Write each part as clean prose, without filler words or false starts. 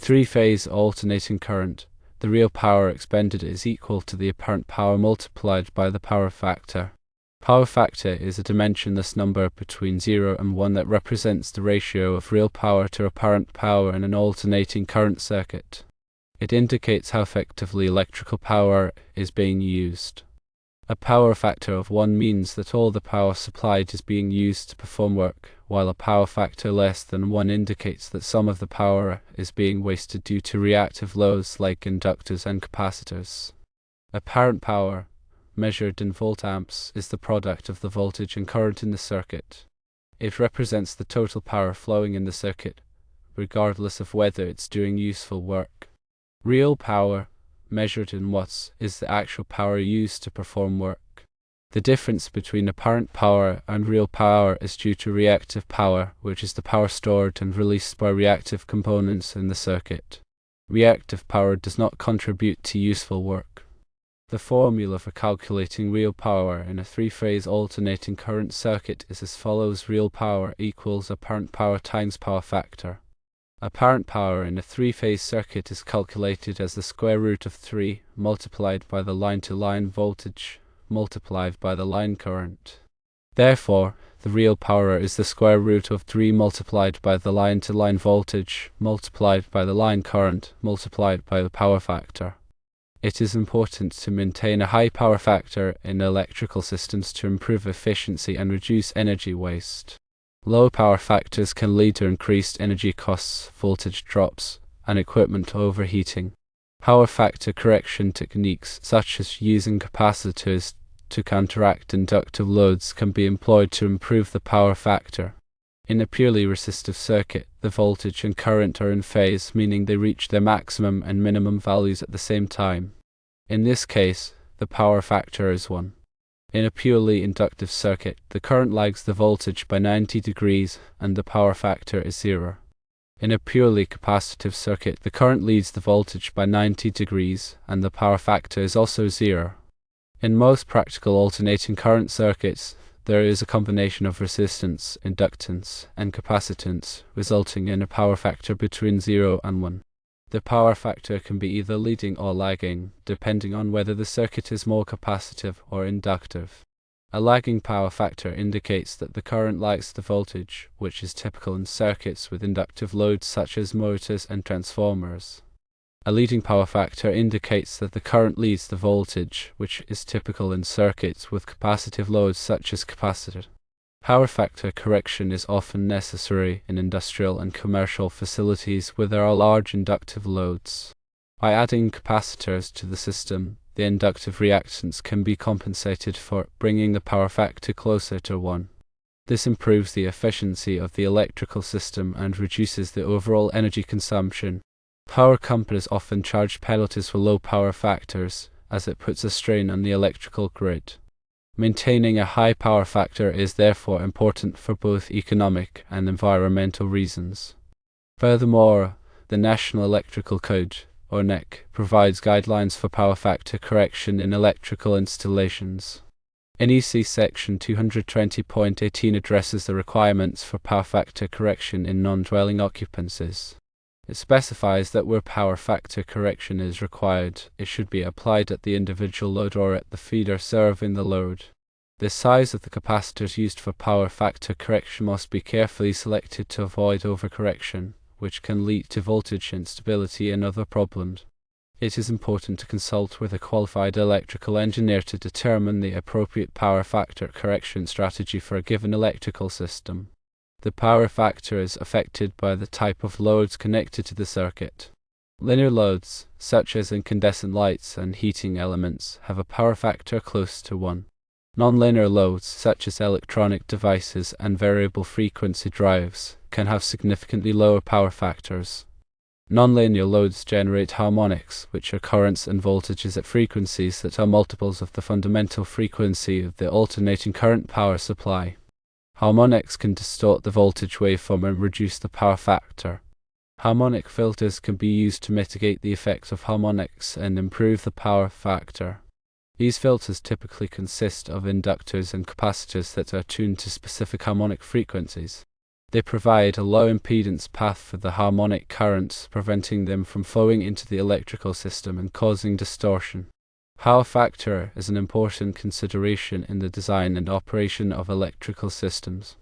three-phase alternating current, the real power expended is equal to the apparent power multiplied by the power factor. Power factor is a dimensionless number between 0 and 1 that represents the ratio of real power to apparent power in an alternating current circuit. It indicates how effectively electrical power is being used. A power factor of 1 means that all the power supplied is being used to perform work, while a power factor less than 1 indicates that some of the power is being wasted due to reactive loads like inductors and capacitors. Apparent power, measured in voltamps, is the product of the voltage and current in the circuit. It represents the total power flowing in the circuit, regardless of whether it's doing useful work. Real power, measured in watts, is the actual power used to perform work. The difference between apparent power and real power is due to reactive power, which is the power stored and released by reactive components in the circuit. Reactive power does not contribute to useful work. The formula for calculating real power in a three-phase alternating current circuit is as follows: real power equals apparent power times power factor. Apparent power in a three-phase circuit is calculated as the square root of 3 multiplied by the line-to-line voltage multiplied by the line current. Therefore, the real power is the square root of 3 multiplied by the line-to-line voltage multiplied by the line current multiplied by the power factor. It is important to maintain a high power factor in electrical systems to improve efficiency and reduce energy waste. Low power factors can lead to increased energy costs, voltage drops, and equipment overheating. Power factor correction techniques, such as using capacitors to counteract inductive loads, can be employed to improve the power factor. In a purely resistive circuit, the voltage and current are in phase, meaning they reach their maximum and minimum values at the same time. In this case, the power factor is 1. In a purely inductive circuit, the current lags the voltage by 90 degrees and the power factor is 0. In a purely capacitive circuit, the current leads the voltage by 90 degrees and the power factor is also 0. In most practical alternating current circuits, there is a combination of resistance, inductance, and capacitance, resulting in a power factor between 0 and 1. The power factor can be either leading or lagging, depending on whether the circuit is more capacitive or inductive. A lagging power factor indicates that the current lags the voltage, which is typical in circuits with inductive loads such as motors and transformers. A leading power factor indicates that the current leads the voltage, which is typical in circuits with capacitive loads such as capacitors. Power factor correction is often necessary in industrial and commercial facilities where there are large inductive loads. By adding capacitors to the system, the inductive reactance can be compensated for, bringing the power factor closer to 1. This improves the efficiency of the electrical system and reduces the overall energy consumption. Power companies often charge penalties for low power factors, as it puts a strain on the electrical grid. Maintaining a high power factor is therefore important for both economic and environmental reasons. Furthermore, the National Electrical Code, or NEC, provides guidelines for power factor correction in electrical installations. NEC Section 220.18 addresses the requirements for power factor correction in non-dwelling occupancies. It specifies that where power factor correction is required, it should be applied at the individual load or at the feeder serving the load. The size of the capacitors used for power factor correction must be carefully selected to avoid overcorrection, which can lead to voltage instability and other problems. It is important to consult with a qualified electrical engineer to determine the appropriate power factor correction strategy for a given electrical system. The power factor is affected by the type of loads connected to the circuit. Linear loads, such as incandescent lights and heating elements, have a power factor close to 1. Nonlinear loads, such as electronic devices and variable frequency drives, can have significantly lower power factors. Nonlinear loads generate harmonics, which are currents and voltages at frequencies that are multiples of the fundamental frequency of the alternating current power supply. Harmonics can distort the voltage waveform and reduce the power factor. Harmonic filters can be used to mitigate the effects of harmonics and improve the power factor. These filters typically consist of inductors and capacitors that are tuned to specific harmonic frequencies. They provide a low impedance path for the harmonic currents, preventing them from flowing into the electrical system and causing distortion. Power factor is an important consideration in the design and operation of electrical systems.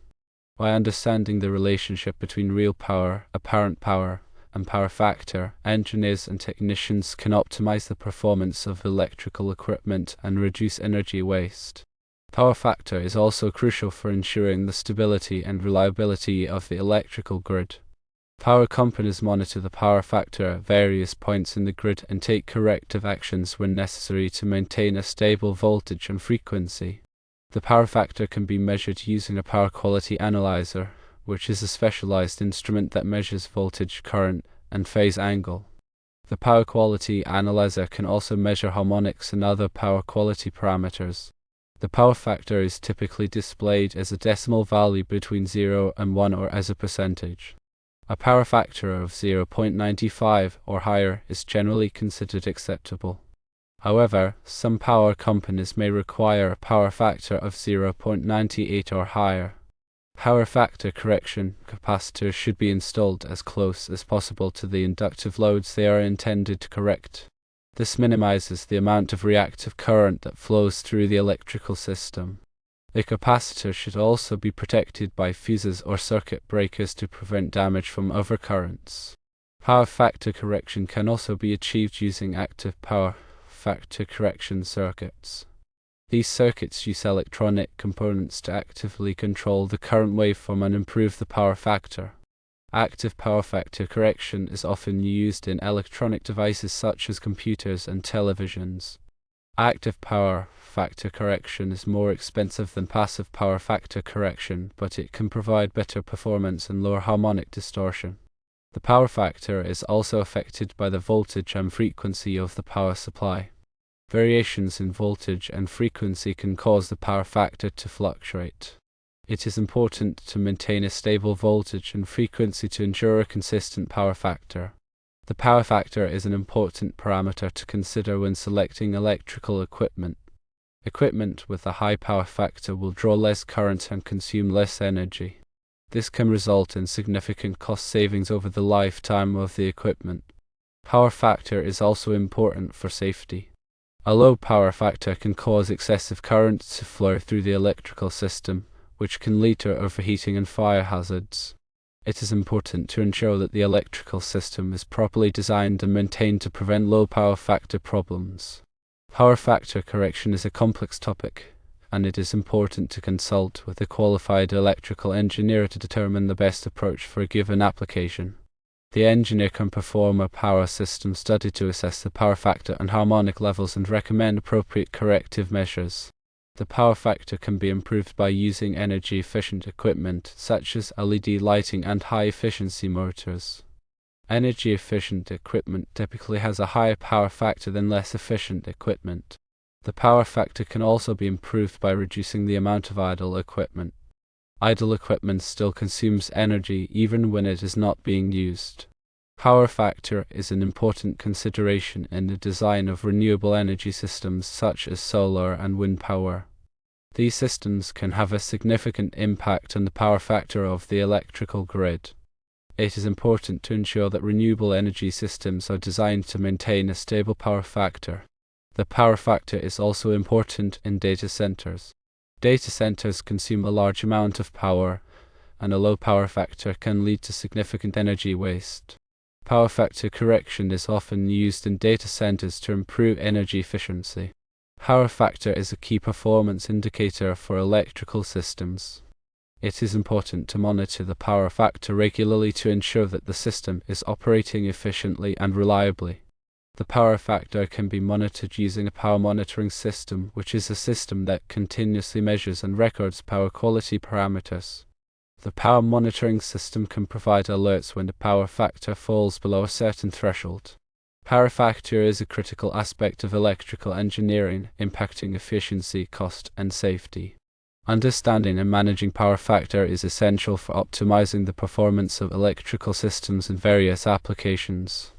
By understanding the relationship between real power, apparent power, and power factor, engineers and technicians can optimize the performance of electrical equipment and reduce energy waste. Power factor is also crucial for ensuring the stability and reliability of the electrical grid. Power companies monitor the power factor at various points in the grid and take corrective actions when necessary to maintain a stable voltage and frequency. The power factor can be measured using a power quality analyzer, which is a specialized instrument that measures voltage, current, and phase angle. The power quality analyzer can also measure harmonics and other power quality parameters. The power factor is typically displayed as a decimal value between 0 and 1 or as a percentage. A power factor of 0.95 or higher is generally considered acceptable. However, some power companies may require a power factor of 0.98 or higher. Power factor correction capacitors should be installed as close as possible to the inductive loads they are intended to correct. This minimizes the amount of reactive current that flows through the electrical system. The capacitor should also be protected by fuses or circuit breakers to prevent damage from overcurrents. Power factor correction can also be achieved using active power factor correction circuits. These circuits use electronic components to actively control the current waveform and improve the power factor. Active power factor correction is often used in electronic devices such as computers and televisions. Active power factor correction is more expensive than passive power factor correction, but it can provide better performance and lower harmonic distortion. The power factor is also affected by the voltage and frequency of the power supply. Variations in voltage and frequency can cause the power factor to fluctuate. It is important to maintain a stable voltage and frequency to ensure a consistent power factor. The power factor is an important parameter to consider when selecting electrical equipment. Equipment with a high power factor will draw less current and consume less energy. This can result in significant cost savings over the lifetime of the equipment. Power factor is also important for safety. A low power factor can cause excessive current to flow through the electrical system, which can lead to overheating and fire hazards. It is important to ensure that the electrical system is properly designed and maintained to prevent low power factor problems. Power factor correction is a complex topic, and it is important to consult with a qualified electrical engineer to determine the best approach for a given application. The engineer can perform a power system study to assess the power factor and harmonic levels and recommend appropriate corrective measures. The power factor can be improved by using energy-efficient equipment, such as LED lighting and high-efficiency motors. Energy-efficient equipment typically has a higher power factor than less efficient equipment. The power factor can also be improved by reducing the amount of idle equipment. Idle equipment still consumes energy even when it is not being used. Power factor is an important consideration in the design of renewable energy systems such as solar and wind power. These systems can have a significant impact on the power factor of the electrical grid. It is important to ensure that renewable energy systems are designed to maintain a stable power factor. The power factor is also important in data centers. Data centers consume a large amount of power, and a low power factor can lead to significant energy waste. Power factor correction is often used in data centers to improve energy efficiency. Power factor is a key performance indicator for electrical systems. It is important to monitor the power factor regularly to ensure that the system is operating efficiently and reliably. The power factor can be monitored using a power monitoring system, which is a system that continuously measures and records power quality parameters. The power monitoring system can provide alerts when the power factor falls below a certain threshold. Power factor is a critical aspect of electrical engineering, impacting efficiency, cost, and safety. Understanding and managing power factor is essential for optimizing the performance of electrical systems in various applications.